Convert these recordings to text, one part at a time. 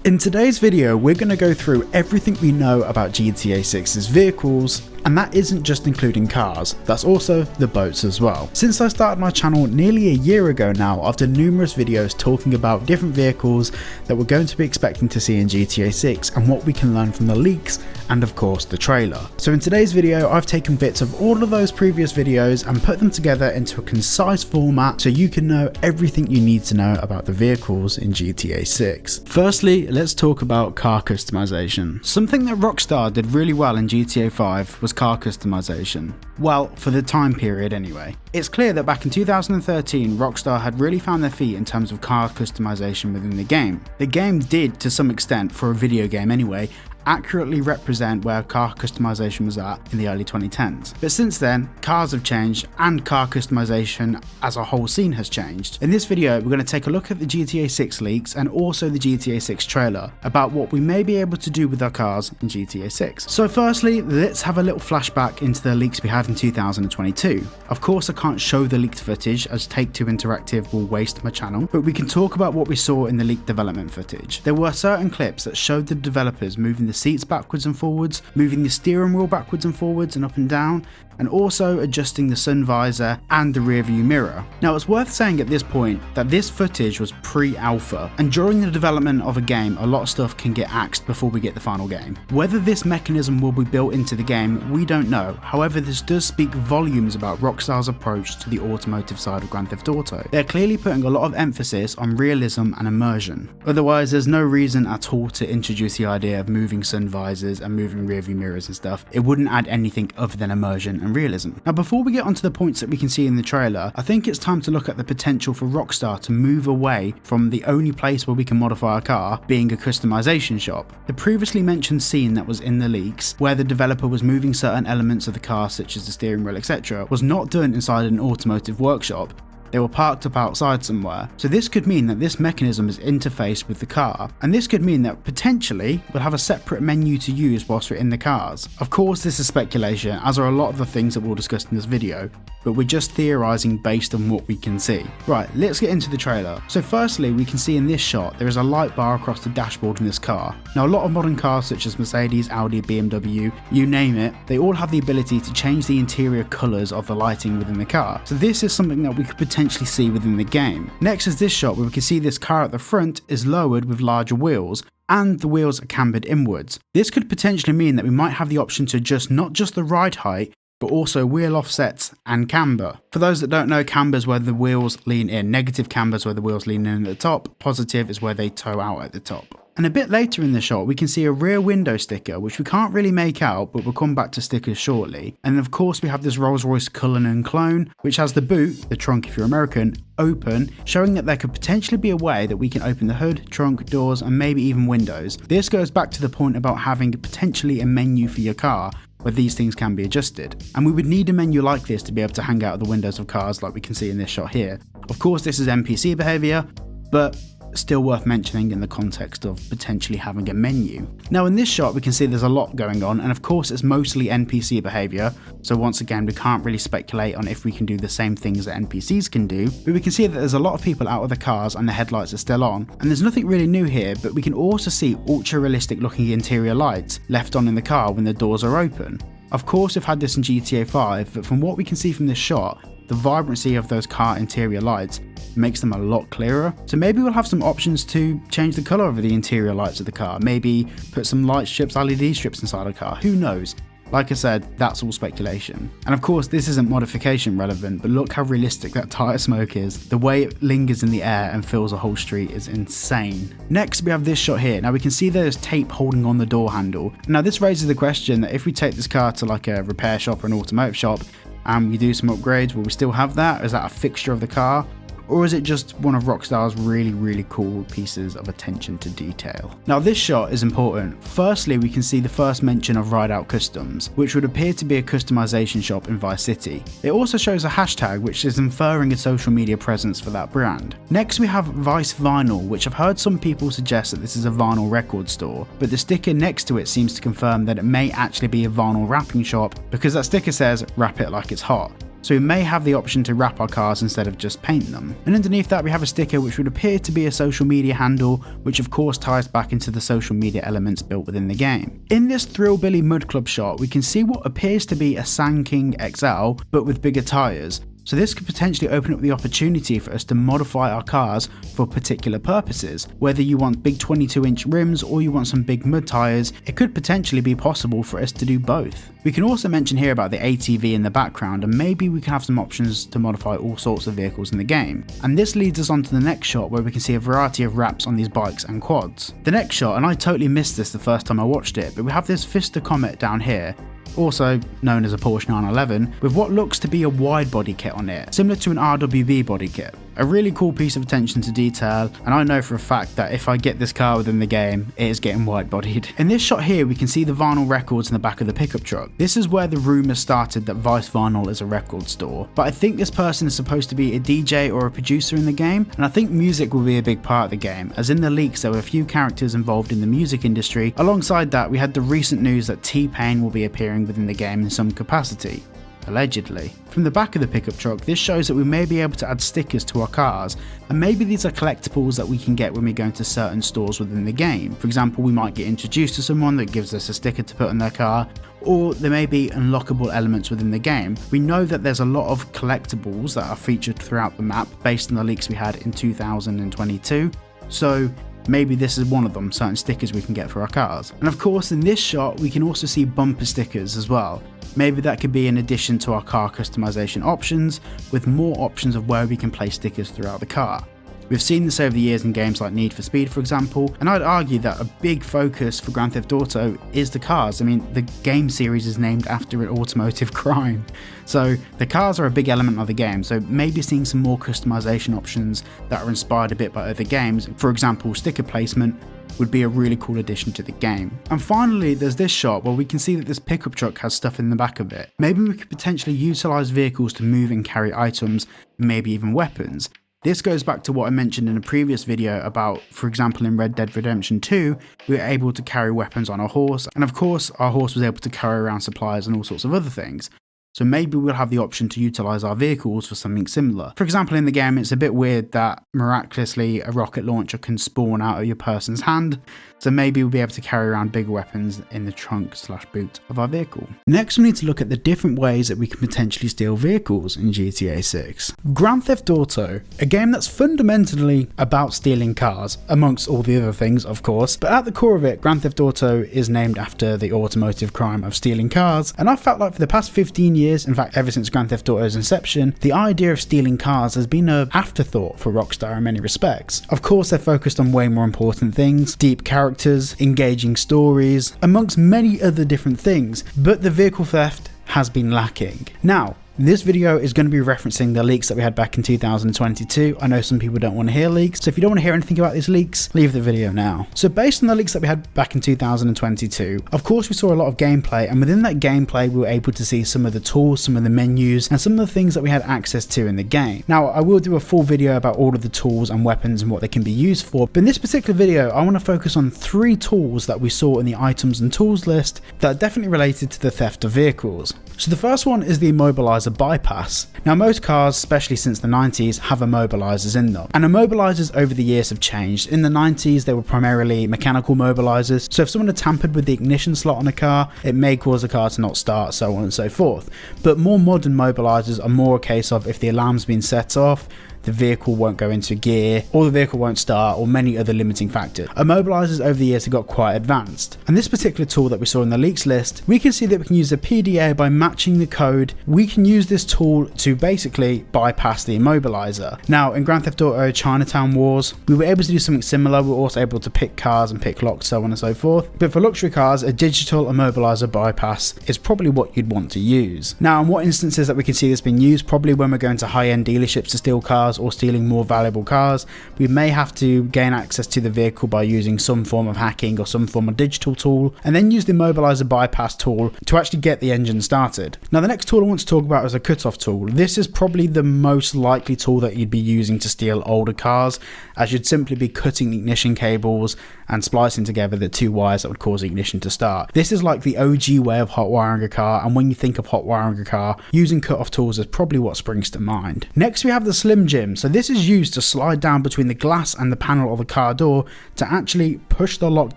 In today's video, we're going to go through everything we know about GTA 6's vehicles, and that isn't just including cars, that's also the boats as well. Since I started my channel nearly a year ago now, I've done numerous videos talking about different vehicles that we're going to be expecting to see in GTA 6 and what we can learn from the leaks and of course the trailer. So in today's video, I've taken bits of all of those previous videos and put them together into a concise format so you can know everything you need to know about the vehicles in GTA 6. Firstly, let's talk about car customization. Something that Rockstar did really well in GTA 5 was car customization. Well, for the time period anyway. It's clear that back in 2013, Rockstar had really found their feet in terms of car customization within the game. The game did, to some extent, for a video game anyway, accurately represent where car customization was at in the early 2010s. But since then, cars have changed and car customization as a whole scene has changed. In this video, we're going to take a look at the GTA 6 leaks and also the GTA 6 trailer about what we may be able to do with our cars in GTA 6. So firstly, let's have a little flashback into the leaks we had in 2022. Of course, I can't show the leaked footage as Take-Two Interactive will waste my channel, but we can talk about what we saw in the leaked development footage. There were certain clips that showed the developers moving the seats backwards and forwards, moving the steering wheel backwards and forwards and up and down, and also adjusting the sun visor and the rear view mirror. Now it's worth saying at this point that this footage was pre-alpha, and during the development of a game a lot of stuff can get axed before we get the final game. Whether this mechanism will be built into the game, we don't know. However, this does speak volumes about Rockstar's approach to the automotive side of Grand Theft Auto. They're clearly putting a lot of emphasis on realism and immersion. Otherwise, there's no reason at all to introduce the idea of moving sun visors and moving rear view mirrors and stuff. It wouldn't add anything other than immersion and realism. Now before we get onto the points that we can see in the trailer, I think it's time to look at the potential for Rockstar to move away from the only place where we can modify a car being a customization shop. The previously mentioned scene that was in the leaks, where the developer was moving certain elements of the car such as the steering wheel etc, was not done inside an automotive workshop. They were parked up outside somewhere. So this could mean that this mechanism is interfaced with the car, and this could mean that potentially we'll have a separate menu to use whilst we're in the cars. Of course this is speculation, as are a lot of the things that we'll discuss in this video, but we're just theorising based on what we can see. Right, let's get into the trailer. So firstly, we can see in this shot there is a light bar across the dashboard in this car. Now a lot of modern cars such as Mercedes, Audi, BMW, you name it, they all have the ability to change the interior colours of the lighting within the car. So this is something that we could potentially see within the game. Next is this shot where we can see this car at the front is lowered with larger wheels, and the wheels are cambered inwards. This could potentially mean that we might have the option to adjust not just the ride height, but also wheel offsets and camber. For those that don't know, camber is where the wheels lean in. Negative camber is where the wheels lean in at the top. Positive is where they toe out at the top. And a bit later in the shot, we can see a rear window sticker, which we can't really make out, but we'll come back to stickers shortly. And of course, we have this Rolls-Royce Cullinan clone, which has the boot, the trunk if you're American, open, showing that there could potentially be a way that we can open the hood, trunk, doors, and maybe even windows. This goes back to the point about having potentially a menu for your car, where these things can be adjusted. And we would need a menu like this to be able to hang out of the windows of cars like we can see in this shot here. Of course, this is NPC behaviour, but still worth mentioning in the context of potentially having a menu. Now in this shot we can see there's a lot going on, and of course it's mostly NPC behaviour, so once again we can't really speculate on if we can do the same things that NPCs can do, but we can see that there's a lot of people out of the cars and the headlights are still on, and there's nothing really new here, but we can also see ultra realistic looking interior lights left on in the car when the doors are open. Of course we've had this in GTA 5, but from what we can see from this shot, the vibrancy of those car interior lights makes them a lot clearer. So maybe we'll have some options to change the colour of the interior lights of the car, maybe put some light strips, LED strips inside a car, who knows. Like I said, that's all speculation. And of course this isn't modification relevant, but look how realistic that tyre smoke is. The way it lingers in the air and fills a whole street is insane. Next we have this shot here. Now we can see there's tape holding on the door handle. Now this raises the question that if we take this car to like a repair shop or an automotive shop and we do some upgrades, will we still have that? Is that a fixture of the car? Or is it just one of Rockstar's really cool pieces of attention to detail? Now this shot is important. Firstly, we can see the first mention of Ride Out Customs, which would appear to be a customization shop in Vice City. It also shows a hashtag which is inferring a social media presence for that brand. Next we have Vice Vinyl, which I've heard some people suggest that this is a vinyl record store, but the sticker next to it seems to confirm that it may actually be a vinyl wrapping shop because that sticker says wrap it like it's hot. so we may have the option to wrap our cars instead of just paint them. And underneath that we have a sticker which would appear to be a social media handle, which of course ties back into the social media elements built within the game. In this Thrillbilly Mud Club shot we can see what appears to be a Sand King XL but with bigger tyres. So this could potentially open up the opportunity for us to modify our cars for particular purposes. Whether you want big 22-inch rims or you want some big mud tyres, it could potentially be possible for us to do both. We can also mention here about the ATV in the background, and maybe we can have some options to modify all sorts of vehicles in the game. And this leads us on to the next shot where we can see a variety of wraps on these bikes and quads. The next shot, and I totally missed this the first time I watched it, but we have this Fister Comet down here, also known as a Porsche 911, with what looks to be a wide body kit on it, similar to an RWB body kit. A really cool piece of attention to detail, and I know for a fact that if I get this car within the game, it is getting wide bodied. In this shot here we can see the vinyl records in the back of the pickup truck. This is where the rumours started that Vice Vinyl is a record store, but I think this person is supposed to be a DJ or a producer in the game, and I think music will be a big part of the game, as in the leaks there were a few characters involved in the music industry. Alongside that we had the recent news that T-Pain will be appearing within the game in some capacity. Allegedly. From the back of the pickup truck, this shows that we may be able to add stickers to our cars, and maybe these are collectibles that we can get when we go into certain stores within the game. For example, we might get introduced to someone that gives us a sticker to put on their car, or there may be unlockable elements within the game. We know that there's a lot of collectibles that are featured throughout the map based on the leaks we had in 2022, so maybe this is one of them, certain stickers we can get for our cars. And of course in this shot we can also see bumper stickers as well. Maybe that could be in addition to our car customization options, with more options of where we can place stickers throughout the car. We've seen this over the years in games like Need for Speed for example, and I'd argue that a big focus for Grand Theft Auto is the cars. I mean, the game series is named after an automotive crime. So the cars are a big element of the game, so maybe seeing some more customization options that are inspired a bit by other games, for example sticker placement, would be a really cool addition to the game. And finally there's this shot where we can see that this pickup truck has stuff in the back of it. Maybe we could potentially utilise vehicles to move and carry items, maybe even weapons. This goes back to what I mentioned in a previous video about, for example in Red Dead Redemption 2, we were able to carry weapons on a horse, and of course our horse was able to carry around supplies and all sorts of other things. So maybe we'll have the option to utilise our vehicles for something similar. For example in the game it's a bit weird that miraculously a rocket launcher can spawn out of your person's hand, so maybe we'll be able to carry around bigger weapons in the trunk/boot of our vehicle. Next we need to look at the different ways that we can potentially steal vehicles in GTA 6. Grand Theft Auto, a game that's fundamentally about stealing cars, amongst all the other things of course, but at the core of it Grand Theft Auto is named after the automotive crime of stealing cars, and I felt like for the past 15 years, in fact ever since Grand Theft Auto's inception, the idea of stealing cars has been an afterthought for Rockstar in many respects. Of course they're focused on way more important things, deep characters, engaging stories, amongst many other different things, but the vehicle theft has been lacking. Now, this video is going to be referencing the leaks that we had back in 2022. I know some people don't want to hear leaks, so if you don't want to hear anything about these leaks, leave the video now. So based on the leaks that we had back in 2022, of course we saw a lot of gameplay, and within that gameplay we were able to see some of the tools, some of the menus, and some of the things that we had access to in the game. Now I will do a full video about all of the tools and weapons and what they can be used for, but in this particular video I want to focus on 3 tools that we saw in the items and tools list that are definitely related to the theft of vehicles. So the first one is the immobilizer bypass. Now most cars, especially since the 90s, have immobilizers in them, and immobilizers over the years have changed. In the 90s they were primarily mechanical immobilizers, so if someone had tampered with the ignition slot on a car, it may cause the car to not start, so on and so forth. But more modern immobilizers are more a case of if the alarm's been set off, the vehicle won't go into gear, or the vehicle won't start, or many other limiting factors. Immobilizers over the years have got quite advanced, and this particular tool that we saw in the leaks list, we can see that we can use a PDA by matching the code. We can use this tool to basically bypass the immobilizer. Now in Grand Theft Auto Chinatown Wars, we were able to do something similar. We were also able to pick cars and pick locks, so on and so forth, but for luxury cars a digital immobilizer bypass is probably what you'd want to use. Now in what instances that we can see this being used, probably when we're going to high-end dealerships to steal cars, cars or stealing more valuable cars, we may have to gain access to the vehicle by using some form of hacking or some form of digital tool, and then use the immobilizer bypass tool to actually get the engine started. Now the next tool I want to talk about is a cutoff tool. This is probably the most likely tool that you'd be using to steal older cars, as you'd simply be cutting ignition cables and splicing together the two wires that would cause the ignition to start. This is like the OG way of hot wiring a car, and when you think of hot wiring a car, using cutoff tools is probably what springs to mind. Next we have the Slim Jim. So this is used to slide down between the glass and the panel of the car door to actually push the lock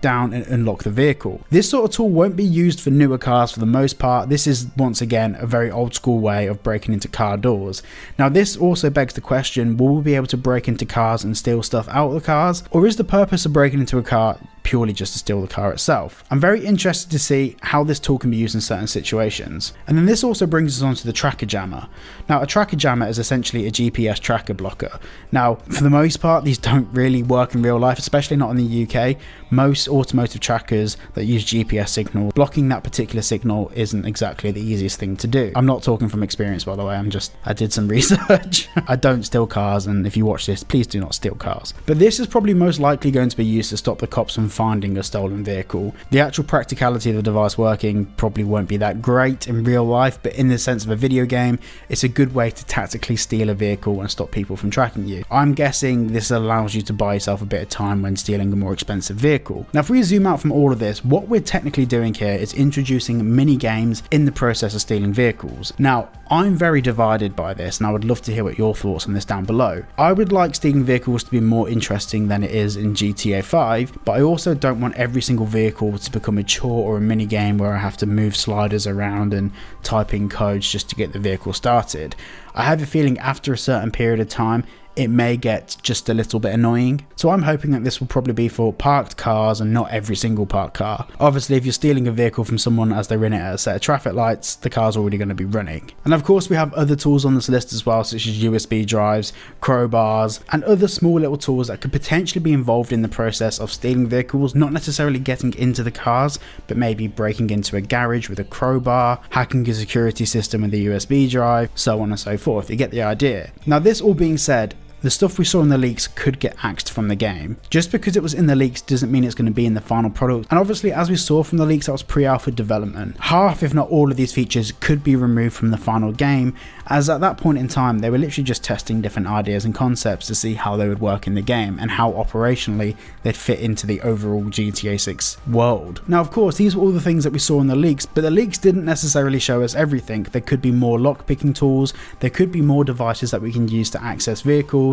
down and unlock the vehicle. This sort of tool won't be used for newer cars for the most part. This is once again a very old school way of breaking into car doors. Now this also begs the question, will we be able to break into cars and steal stuff out of the cars, or is the purpose of breaking into a car purely just to steal the car itself? I'm very interested to see how this tool can be used in certain situations. And then this also brings us on to the tracker jammer. Now a tracker jammer is essentially a GPS tracker blocker. Now for the most part these don't really work in real life, especially not in the UK. Most automotive trackers that use GPS signal, blocking that particular signal isn't exactly the easiest thing to do. I'm not talking from experience, by the way, I did some research. I don't steal cars, and if you watch this, please do not steal cars. But this is probably most likely going to be used to stop the cops from finding a stolen vehicle. The actual practicality of the device working probably won't be that great in real life, but in the sense of a video game, it's a good way to tactically steal a vehicle and stop people from tracking you. I'm guessing this allows you to buy yourself a bit of time when stealing a more expensive vehicle. Now if we zoom out from all of this, what we're technically doing here is introducing mini games in the process of stealing vehicles. Now I'm very divided by this, and I would love to hear what your thoughts on this down below. I would like stealing vehicles to be more interesting than it is in GTA 5, but I also don't want every single vehicle to become a chore or a mini game where I have to move sliders around and type in codes just to get the vehicle started. I have a feeling after a certain period of time it may get just a little bit annoying. So I'm hoping that this will probably be for parked cars and not every single parked car. Obviously if you're stealing a vehicle from someone as they're in it at a set of traffic lights, the car's already going to be running. And of course we have other tools on this list as well, such as USB drives, crowbars, and other small little tools that could potentially be involved in the process of stealing vehicles, not necessarily getting into the cars, but maybe breaking into a garage with a crowbar, hacking a security system with a USB drive, so on and so forth. You get the idea. Now this all being said, the stuff we saw in the leaks could get axed from the game. Just because it was in the leaks doesn't mean it's going to be in the final product, and obviously as we saw from the leaks that was pre-alpha development. Half if not all of these features could be removed from the final game, as at that point in time they were literally just testing different ideas and concepts to see how they would work in the game and how operationally they'd fit into the overall GTA 6 world. Now of course these were all the things that we saw in the leaks, but the leaks didn't necessarily show us everything. There could be more lockpicking tools, there could be more devices that we can use to access vehicles,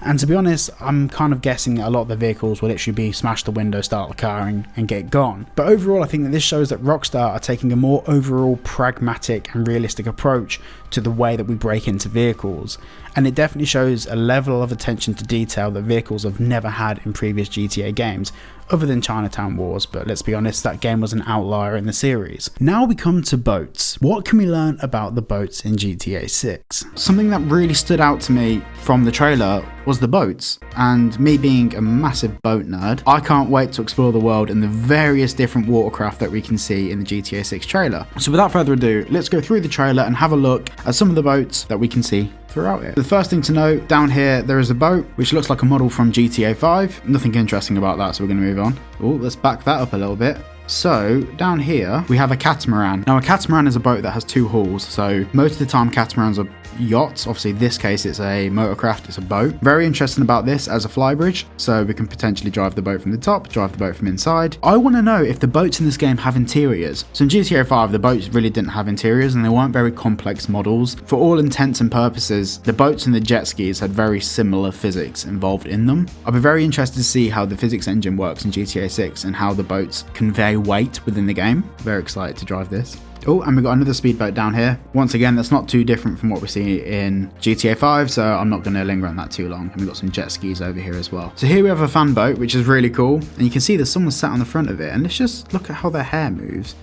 and to be honest I'm kind of guessing that a lot of the vehicles will literally be smash the window, start the car and get gone. But overall I think that this shows that Rockstar are taking a more overall pragmatic and realistic approach to the way that we break into vehicles, and it definitely shows a level of attention to detail that vehicles have never had in previous GTA games, other than Chinatown Wars, but let's be honest, that game was an outlier in the series. Now we come to boats. What can we learn about the boats in GTA 6? Something that really stood out to me from the trailer was the boats, and me being a massive boat nerd, I can't wait to explore the world and the various different watercraft that we can see in the GTA 6 trailer. So without further ado, let's go through the trailer and have a look at some of the boats that we can see throughout it. The first thing to note, down here there is a boat which looks like a model from GTA 5. Nothing interesting about that, so we're going to move on. Oh, let's back that up a little bit. So down here we have a catamaran. Now a catamaran is a boat that has two hulls, so most of the time catamarans are yachts. Obviously in this case it's a motorcraft, it's a boat. Very interesting about this as a flybridge, so we can potentially drive the boat from the top, drive the boat from inside. I want to know if the boats in this game have interiors. So in GTA 5 the boats really didn't have interiors and they weren't very complex models. For all intents and purposes the boats and the jet skis had very similar physics involved in them. I'll be very interested to see how the physics engine works in GTA 6 and how the boats convey weight within the game. Very excited to drive this. Oh, and we've got another speedboat down here. Once again, that's not too different from what we see in GTA 5, so I'm not going to linger on that too long. And we've got some jet skis over here as well. So here we have a fan boat, which is really cool. And you can see there's someone sat on the front of it. And let's just look at how their hair moves.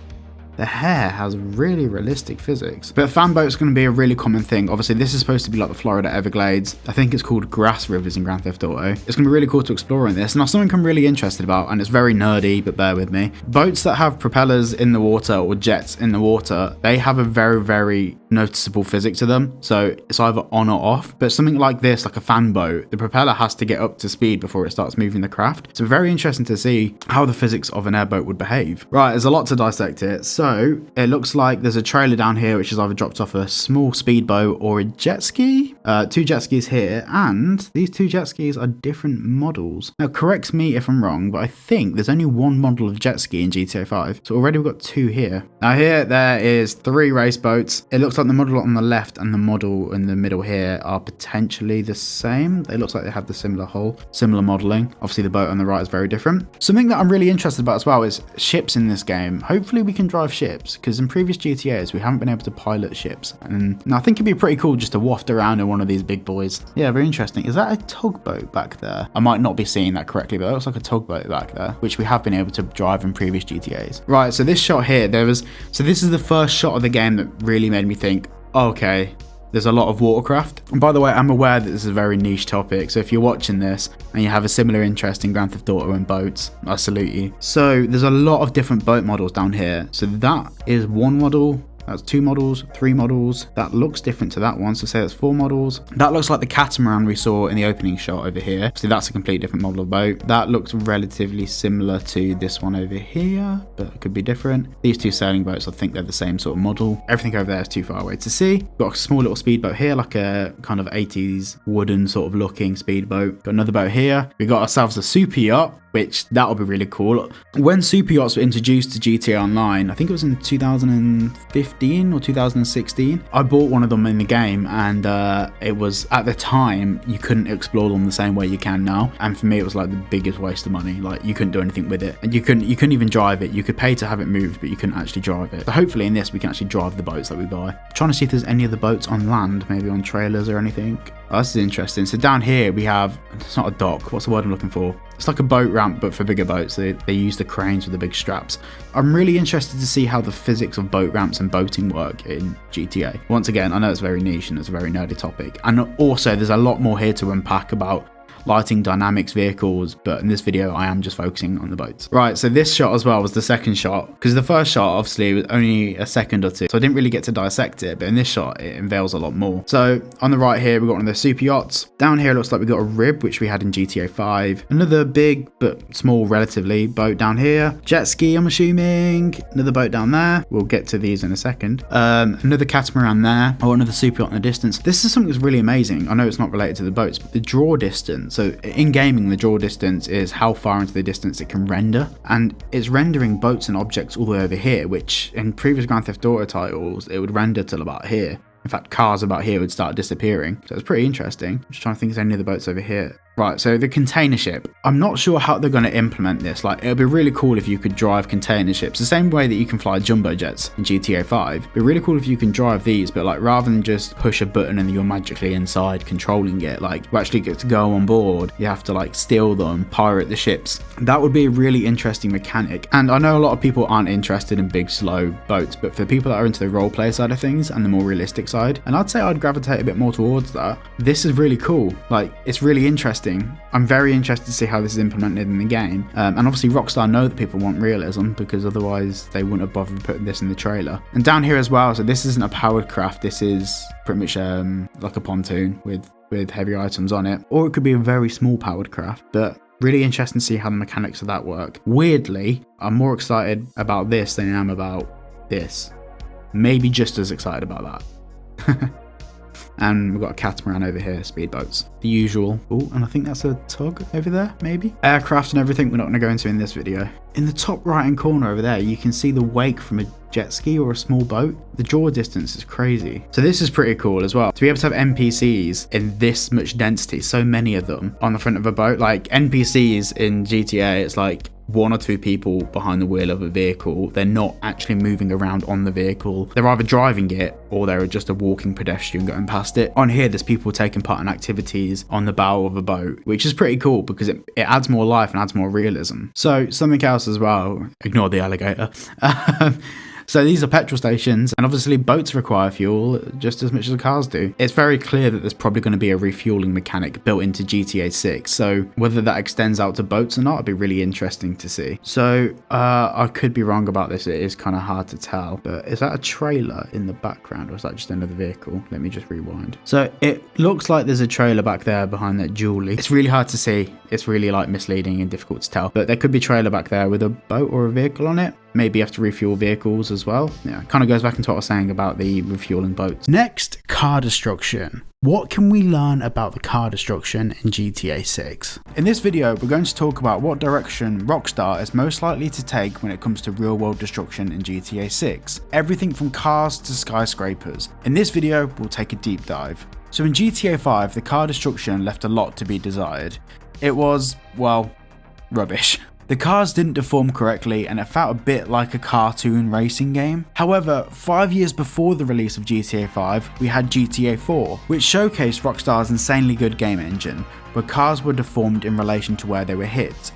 The hair has really realistic physics. But fan boat's going to be a really common thing. Obviously, this is supposed to be like the Florida Everglades. I think it's called Grass Rivers in Grand Theft Auto. It's going to be really cool to explore in this. Now, something I'm really interested about, and it's very nerdy, but bear with me. Boats that have propellers in the water or jets in the water, they have a very, very noticeable physics to them, so it's either on or off. But something like this, like a fan boat, the propeller has to get up to speed before it starts moving the craft. So very interesting to see how the physics of an airboat would behave. Right, there's a lot to dissect here. So it looks like there's a trailer down here which is either dropped off a small speedboat or a jet ski. 2 jet skis here, and these 2 jet skis are different models. Now correct me if I'm wrong, but I think there's only 1 model of jet ski in GTA 5. So already we've got 2 here. Now here there is 3 race boats. It looks like the model on the left and the model in the middle here are potentially the same. It looks like they have the similar hull, similar modeling. Obviously the boat on the right is very different. Something that I'm really interested about as well is ships in this game. Hopefully we can drive ships, because in previous GTAs we haven't been able to pilot ships, and I think it'd be pretty cool just to waft around in one of these big boys. Yeah, very interesting. Is that a tugboat back there? I might not be seeing that correctly, but it looks like a tugboat back there, which we have been able to drive in previous GTAs. Right, so this shot here, so this is the first shot of the game that really made me think, okay, there's a lot of watercraft. And by the way, I'm aware that this is a very niche topic, so if you're watching this and you have a similar interest in Grand Theft Auto and boats, I salute you. So there's a lot of different boat models down here. So that is 1 model. That's 2 models, 3 models. That looks different to that one, so say that's 4 models. That looks like the catamaran we saw in the opening shot over here. So that's a completely different model of boat. That looks relatively similar to this one over here, but it could be different. These 2 sailing boats, I think they're the same sort of model. Everything over there is too far away to see. Got a small little speedboat here, like a kind of 80s wooden sort of looking speedboat. Got another boat here. We got ourselves a super yacht, which that'll be really cool. When super yachts were introduced to GTA Online, I think it was in 2015 or 2016, I bought one of them in the game, and it was, at the time, you couldn't explore them the same way you can now, and for me it was like the biggest waste of money. Like, you couldn't do anything with it, and you couldn't even drive it. You could pay to have it moved, but you couldn't actually drive it. So hopefully in this we can actually drive the boats that we buy. I'm trying to see if there's any other boats on land, maybe on trailers or anything. Oh, this is interesting. So down here we have, it's not a dock, what's the word I'm looking for? It's like a boat ramp, but for bigger boats. They use the cranes with the big straps. I'm really interested to see how the physics of boat ramps and boating work in GTA. Once again, I know it's very niche and it's a very nerdy topic. And also there's a lot more here to unpack about lighting, dynamics, vehicles, but in this video I am just focusing on the boats. Right, so this shot as well was the second shot, because the first shot obviously was only a second or 2, so I didn't really get to dissect it, but in this shot it unveils a lot more. So on the right here we've got one of the super yachts. Down here it looks like we got a rib, which we had in GTA 5. Another big but small relatively boat down here. Jet ski, I'm assuming. Another boat down there. We'll get to these in a second. Another catamaran there. Oh, another super yacht in the distance. This is something that's really amazing. I know it's not related to the boats, but the draw distance. So in gaming, the draw distance is how far into the distance it can render, and it's rendering boats and objects all the way over here, which in previous Grand Theft Auto titles it would render till about here. In fact, cars about here would start disappearing, so it's pretty interesting. I'm just trying to think if there's any other boats over here. Right, so the container ship. I'm not sure how they're going to implement this. Like, it would be really cool if you could drive container ships the same way that you can fly jumbo jets in GTA 5. It'd be really cool if you can drive these, but like rather than just push a button and you're magically inside controlling it, like you actually get to go on board. You have to like steal them, pirate the ships. That would be a really interesting mechanic. And I know a lot of people aren't interested in big slow boats, but for people that are into the roleplay side of things and the more realistic side, and I'd say I'd gravitate a bit more towards that, this is really cool. Like, it's really interesting. I'm very interested to see how this is implemented in the game, and obviously Rockstar know that people want realism, because otherwise they wouldn't have bothered putting this in the trailer. And down here as well, so this isn't a powered craft, this is pretty much like a pontoon with heavy items on it, or it could be a very small powered craft, but really interesting to see how the mechanics of that work. Weirdly, I'm more excited about this than I am about this. Maybe just as excited about that. And we've got a catamaran over here, speedboats, the usual. Oh, and I think that's a tug over there, maybe. Aircraft and everything we're not going to go into in this video. In the top right hand corner over there, you can see the wake from a jet ski or a small boat. The draw distance is crazy. So this is pretty cool as well. To be able to have NPCs in this much density, so many of them on the front of a boat. Like NPCs in GTA, it's like 1 or 2 people behind the wheel of a vehicle. They're not actually moving around on the vehicle. They're either driving it or they're just a walking pedestrian going past it. On here, there's people taking part in activities on the bow of a boat, which is pretty cool because it adds more life and adds more realism. So something else as well, ignore the alligator. So these are petrol stations, and obviously boats require fuel just as much as cars do. It's very clear that there's probably going to be a refueling mechanic built into GTA 6, so whether that extends out to boats or not, it'd be really interesting to see. So I could be wrong about this, it is kind of hard to tell, but is that a trailer in the background or is that just another vehicle? Let me just rewind. So it looks like there's a trailer back there behind that Julie. It's really hard to see, it's really like misleading and difficult to tell, but there could be a trailer back there with a boat or a vehicle on it. Maybe you have to refuel vehicles as well. Yeah, kind of goes back into what I was saying about the refueling boats. Next, car destruction. What can we learn about the car destruction in GTA 6? In this video, we're going to talk about what direction Rockstar is most likely to take when it comes to real-world destruction in GTA 6. Everything from cars to skyscrapers. In this video, we'll take a deep dive. So in GTA 5, the car destruction left a lot to be desired. It was, well, rubbish. The cars didn't deform correctly and it felt a bit like a cartoon racing game. However, 5 years before the release of GTA 5, we had GTA 4, which showcased Rockstar's insanely good game engine, where cars were deformed in relation to where they were hit.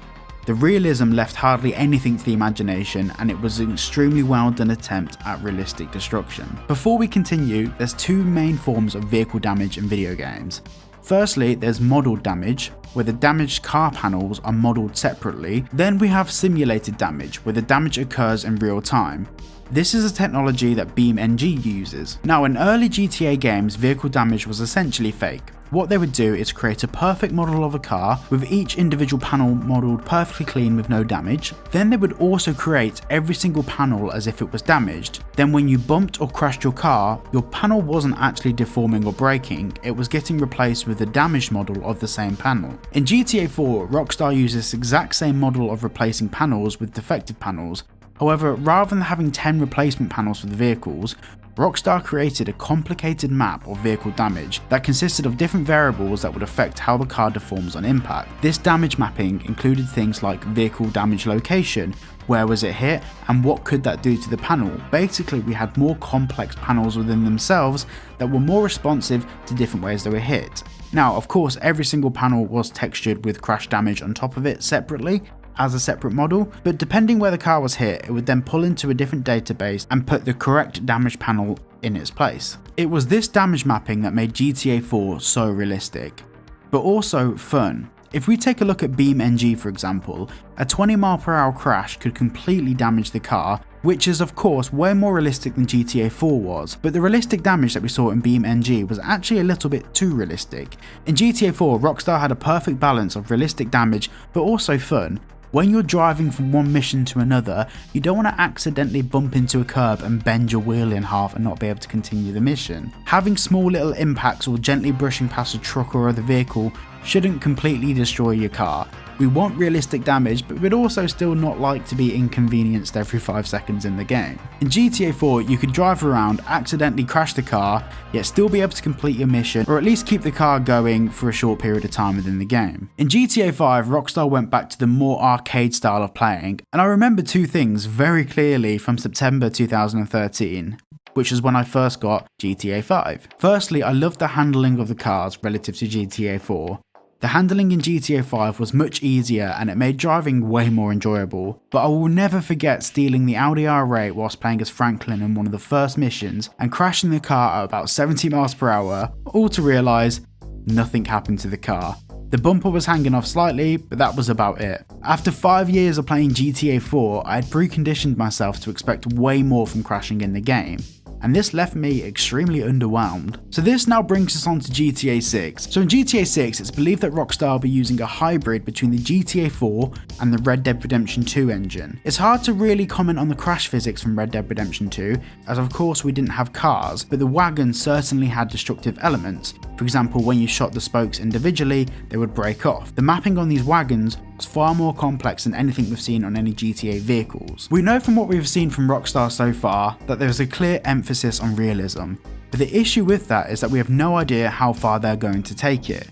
The realism left hardly anything to the imagination, and it was an extremely well done attempt at realistic destruction. Before we continue, there's two main forms of vehicle damage in video games. Firstly, there's modelled damage, where the damaged car panels are modelled separately. Then we have simulated damage, where the damage occurs in real time. This is a technology that BeamNG uses. Now, in early GTA games, vehicle damage was essentially fake. What they would do is create a perfect model of a car with each individual panel modelled perfectly clean with no damage. Then they would also create every single panel as if it was damaged. Then when you bumped or crashed your car, your panel wasn't actually deforming or breaking, it was getting replaced with the damaged model of the same panel. In GTA 4, Rockstar uses this exact same model of replacing panels with defective panels. However, rather than having 10 replacement panels for the vehicles, Rockstar created a complicated map of vehicle damage that consisted of different variables that would affect how the car deforms on impact. This damage mapping included things like vehicle damage location, where was it hit, and what could that do to the panel. Basically, we had more complex panels within themselves that were more responsive to different ways they were hit. Now, of course, every single panel was textured with crash damage on top of it separately, as a separate model, but depending where the car was hit, it would then pull into a different database and put the correct damage panel in its place. It was this damage mapping that made GTA 4 so realistic, but also fun. If we take a look at BeamNG for example, a 20mph crash could completely damage the car, which is of course way more realistic than GTA 4 was, but the realistic damage that we saw in BeamNG was actually a little bit too realistic. In GTA 4, Rockstar had a perfect balance of realistic damage but also fun. When you're driving from one mission to another, you don't want to accidentally bump into a curb and bend your wheel in half and not be able to continue the mission. Having small little impacts or gently brushing past a truck or other vehicle shouldn't completely destroy your car. We want realistic damage, but we'd also still not like to be inconvenienced every 5 seconds in the game. In GTA 4, you could drive around, accidentally crash the car, yet still be able to complete your mission, or at least keep the car going for a short period of time within the game. In GTA 5, Rockstar went back to the more arcade style of playing, and I remember two things very clearly from September 2013. Which is when I first got GTA 5. Firstly, I loved the handling of the cars relative to GTA 4. The handling in GTA 5 was much easier and it made driving way more enjoyable, but I will never forget stealing the Audi R8 whilst playing as Franklin in one of the first missions and crashing the car at about 70 mph, all to realise nothing happened to the car. The bumper was hanging off slightly, but that was about it. After 5 years of playing GTA 4, I had preconditioned myself to expect way more from crashing in the game, and this left me extremely underwhelmed. So this now brings us on to GTA 6. So in GTA 6, it's believed that Rockstar will be using a hybrid between the GTA 4 and the Red Dead Redemption 2 engine. It's hard to really comment on the crash physics from Red Dead Redemption 2, as of course we didn't have cars, but the wagon certainly had destructive elements. For example, when you shot the spokes individually, they would break off. The mapping on these wagons was far more complex than anything we've seen on any GTA vehicles. We know from what we've seen from Rockstar so far that there's a clear emphasis on realism, but the issue with that is that we have no idea how far they're going to take it.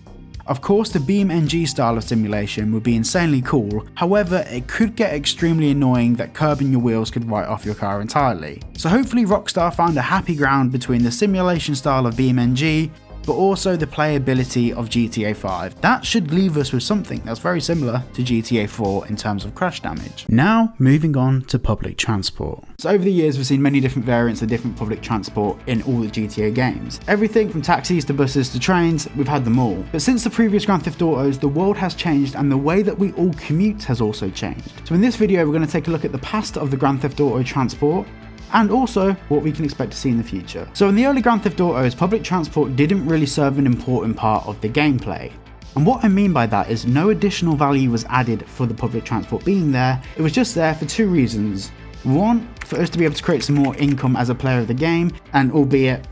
Of course, the BeamNG style of simulation would be insanely cool, however it could get extremely annoying that curbing your wheels could write off your car entirely. So hopefully Rockstar found a happy ground between the simulation style of BeamNG but also the playability of GTA 5. That should leave us with something that's very similar to GTA 4 in terms of crash damage. Now, moving on to public transport. So over the years, we've seen many different variants of different public transport in all the GTA games. Everything from taxis to buses to trains, we've had them all. But since the previous Grand Theft Autos, the world has changed and the way that we all commute has also changed. So in this video, we're going to take a look at the past of the Grand Theft Auto transport, and also what we can expect to see in the future. So in the early Grand Theft Autos, public transport didn't really serve an important part of the gameplay. And what I mean by that is no additional value was added for the public transport being there. It was just there for two reasons. One, for us to be able to create some more income as a player of the game, and albeit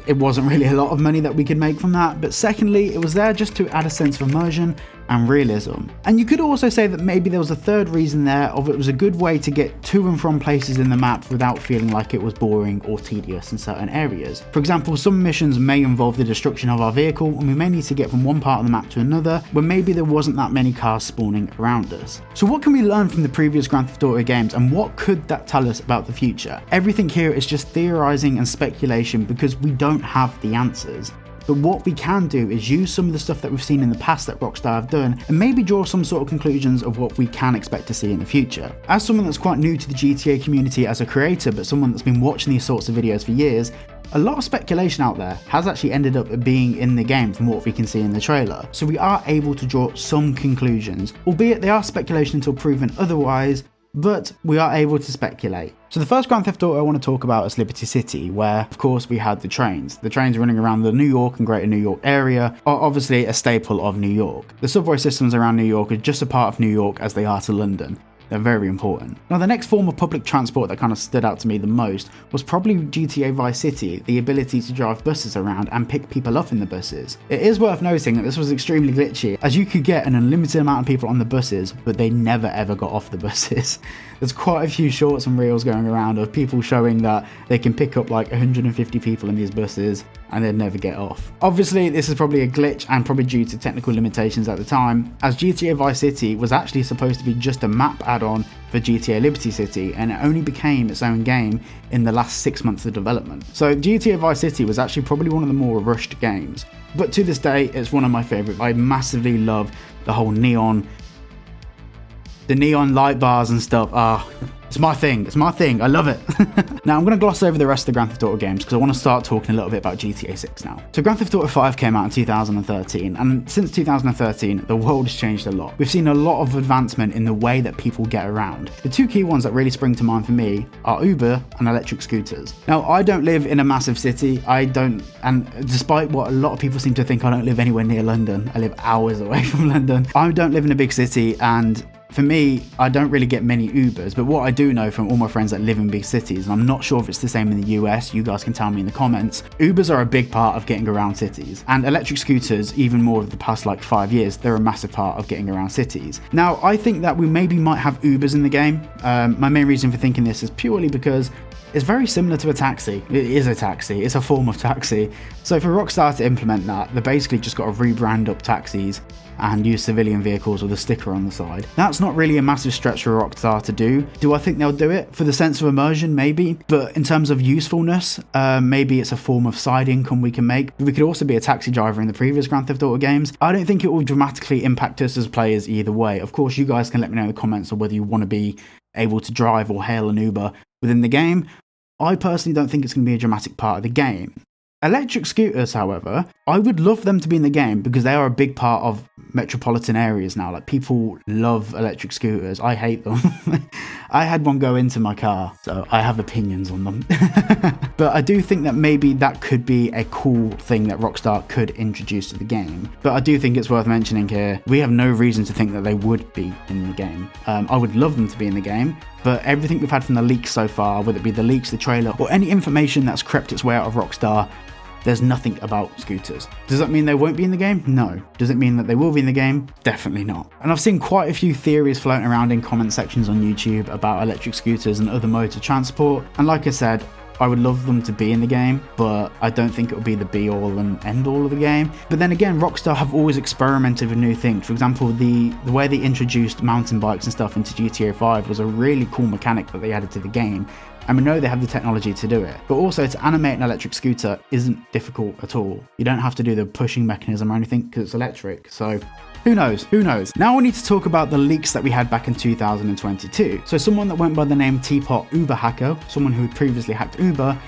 it wasn't really a lot of money that we could make from that, but secondly, it was there just to add a sense of immersion and realism. And you could also say that maybe there was a third reason there of it was a good way to get to and from places in the map without feeling like it was boring or tedious in certain areas. For example, some missions may involve the destruction of our vehicle and we may need to get from one part of the map to another where maybe there wasn't that many cars spawning around us. So what can we learn from the previous Grand Theft Auto games and what could that tell us about the future? Everything here is just theorizing and speculation because we don't have the answers. But what we can do is use some of the stuff that we've seen in the past that Rockstar have done and maybe draw some sort of conclusions of what we can expect to see in the future. As someone that's quite new to the GTA community as a creator, but someone that's been watching these sorts of videos for years, a lot of speculation out there has actually ended up being in the game from what we can see in the trailer. So we are able to draw some conclusions, albeit they are speculation until proven otherwise, but we are able to speculate. So the first Grand Theft Auto I want to talk about is Liberty City, where of course we had the trains. The trains running around the New York and Greater New York area are obviously a staple of New York. The subway systems around New York are just a part of New York as they are to London. They're very important. Now the next form of public transport that kind of stood out to me the most was probably GTA VICE City, the ability to drive buses around and pick people up in the buses. It is worth noting that this was extremely glitchy, as you could get an unlimited amount of people on the buses, but they never ever got off the buses. There's quite a few shorts and reels going around of people showing that they can pick up like 150 people in these buses and they'd never get off. Obviously, this is probably a glitch and probably due to technical limitations at the time, as GTA VICE City was actually supposed to be just a map add-on for GTA Liberty City, and it only became its own game in the last 6 months of development. So GTA VICE City was actually probably one of the more rushed games, but to this day, it's one of my favorites. I massively love the whole neon light bars and stuff. It's my thing, I love it. Now I'm going to gloss over the rest of the Grand Theft Auto games because I want to start talking a little bit about GTA 6 now. So Grand Theft Auto 5 came out in 2013, and since 2013 the world has changed a lot. We've seen a lot of advancement in the way that people get around. The two key ones that really spring to mind for me are Uber and electric scooters. Now I don't live in a massive city, and despite what a lot of people seem to think, I don't live anywhere near London. I live hours away from London. I don't live in a big city, and for me, I don't really get many Ubers, but what I do know from all my friends that live in big cities, and I'm not sure if it's the same in the US, you guys can tell me in the comments, Ubers are a big part of getting around cities. And electric scooters, even more of the past like 5 years, they're a massive part of getting around cities. Now, I think that we maybe might have Ubers in the game. My main reason for thinking this is purely because it's very similar to a taxi. It is a taxi, it's a form of taxi. So for Rockstar to implement that, they basically just got to rebrand up taxis and use civilian vehicles with a sticker on the side. That's not really a massive stretch for Rockstar to do. Do I think they'll do it? For the sense of immersion, maybe. But in terms of usefulness, maybe it's a form of side income we can make. We could also be a taxi driver in the previous Grand Theft Auto games. I don't think it will dramatically impact us as players either way. Of course, you guys can let me know in the comments on whether you want to be able to drive or hail an Uber within the game. I personally don't think it's going to be a dramatic part of the game. Electric scooters, however, I would love them to be in the game because they are a big part of metropolitan areas now. Like, people love electric scooters. I hate them. I had one go into my car, so I have opinions on them. But I do think that maybe that could be a cool thing that Rockstar could introduce to the game. But I do think it's worth mentioning here, we have no reason to think that they would be in the game. I would love them to be in the game, but everything we've had from the leaks so far, whether it be the leaks, the trailer, or any information that's crept its way out of Rockstar, there's nothing about scooters. Does that mean they won't be in the game? No. Does it mean that they will be in the game? Definitely not. And I've seen quite a few theories floating around in comment sections on YouTube about electric scooters and other modes of transport. And like I said, I would love them to be in the game, but I don't think it would be the be all and end all of the game. But then again, Rockstar have always experimented with new things. For example, the way they introduced mountain bikes and stuff into GTA 5 was a really cool mechanic that they added to the game. and we know they have the technology to do it. But also, to animate an electric scooter isn't difficult at all. You don't have to do the pushing mechanism or anything because it's electric, so who knows? Who knows? Now we need to talk about the leaks that we had back in 2022. So someone that went by the name Teapot Uber Hacker, someone who had previously hacked Uber,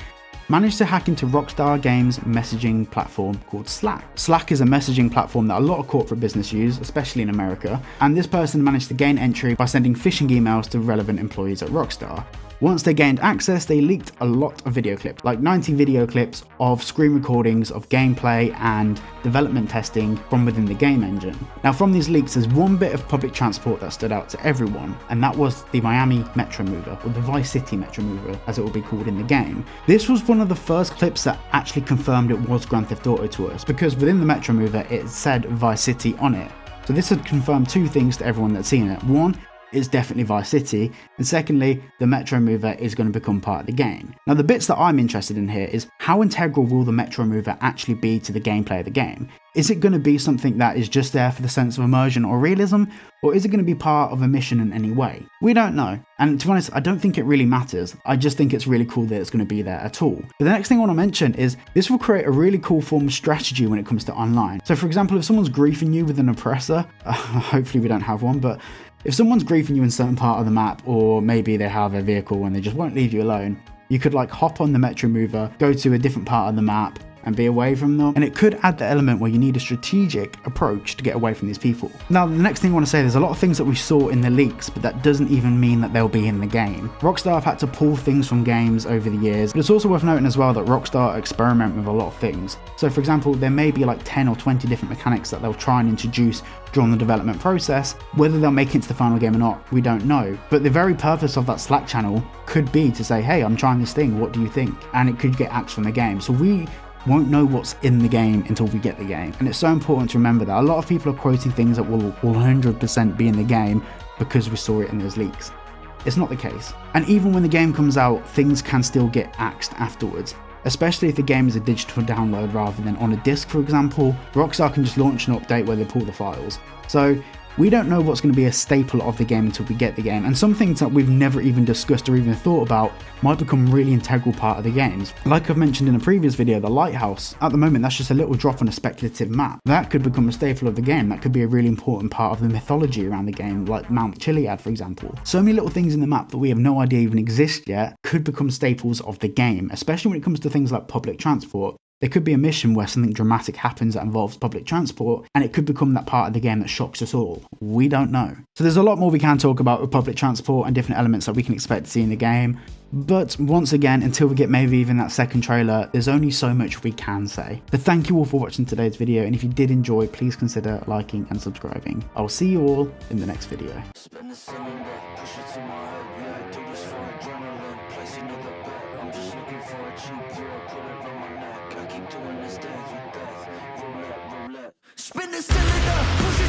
managed to hack into Rockstar Games' messaging platform called Slack. Slack is a messaging platform that a lot of corporate business use, especially in America, and this person managed to gain entry by sending phishing emails to relevant employees at Rockstar. Once they gained access, they leaked a lot of video clips, like 90 video clips of screen recordings of gameplay and development testing from within the game engine. Now from these leaks, there's one bit of public transport that stood out to everyone, and that was the Miami Metro Mover, or the Vice City Metro Mover as it will be called in the game. This was one of the first clips that actually confirmed it was Grand Theft Auto to us, because within the Metro Mover it said Vice City on it. So this had confirmed two things to everyone that's seen it. One, it's definitely Vice City, and secondly, the Metro Mover is going to become part of the game. Now the bits that I'm interested in here is how integral will the Metro Mover actually be to the gameplay of the game? Is it going to be something that is just there for the sense of immersion or realism, or is it going to be part of a mission in any way? We don't know, and to be honest, I don't think it really matters. I just think it's really cool that it's going to be there at all. But the next thing I want to mention is this will create a really cool form of strategy when it comes to online. So for example, if someone's griefing you with an oppressor, hopefully we don't have one, but if someone's griefing you in a certain part of the map, or maybe they have a vehicle and they just won't leave you alone, you could like hop on the Metro Mover, go to a different part of the map and be away from them, and it could add the element where you need a strategic approach to get away from these people. Now the next thing I want to say, there's a lot of things that we saw in the leaks, but that doesn't even mean that they'll be in the game. Rockstar have had to pull things from games over the years, but it's also worth noting as well that Rockstar experiment with a lot of things. So for example, there may be like 10 or 20 different mechanics that they'll try and introduce during the development process. Whether they'll make it into the final game or not, we don't know. But the very purpose of that Slack channel could be to say, hey, I'm trying this thing, what do you think? And it could get axed from the game. So we won't know what's in the game until we get the game. And it's so important to remember that a lot of people are quoting things that will 100% be in the game because we saw it in those leaks. It's not the case. And even when the game comes out, things can still get axed afterwards. Especially if the game is a digital download rather than on a disc, for example. Rockstar can just launch an update where they pull the files. So we don't know what's going to be a staple of the game until we get the game, and some things that we've never even discussed or even thought about might become really integral part of the games. Like I've mentioned in a previous video, the lighthouse, at the moment that's just a little drop on a speculative map. That could become a staple of the game, that could be a really important part of the mythology around the game, like Mount Chiliad for example. So many little things in the map that we have no idea even exist yet could become staples of the game, especially when it comes to things like public transport. There could be a mission where something dramatic happens that involves public transport, and it could become that part of the game that shocks us all. We don't know. So there's a lot more we can talk about with public transport and different elements that we can expect to see in the game. But once again, until we get maybe even that second trailer, there's only so much we can say. So thank you all for watching today's video, and if you did enjoy, please consider liking and subscribing. I'll see you all in the next video. Spin the cylinder, push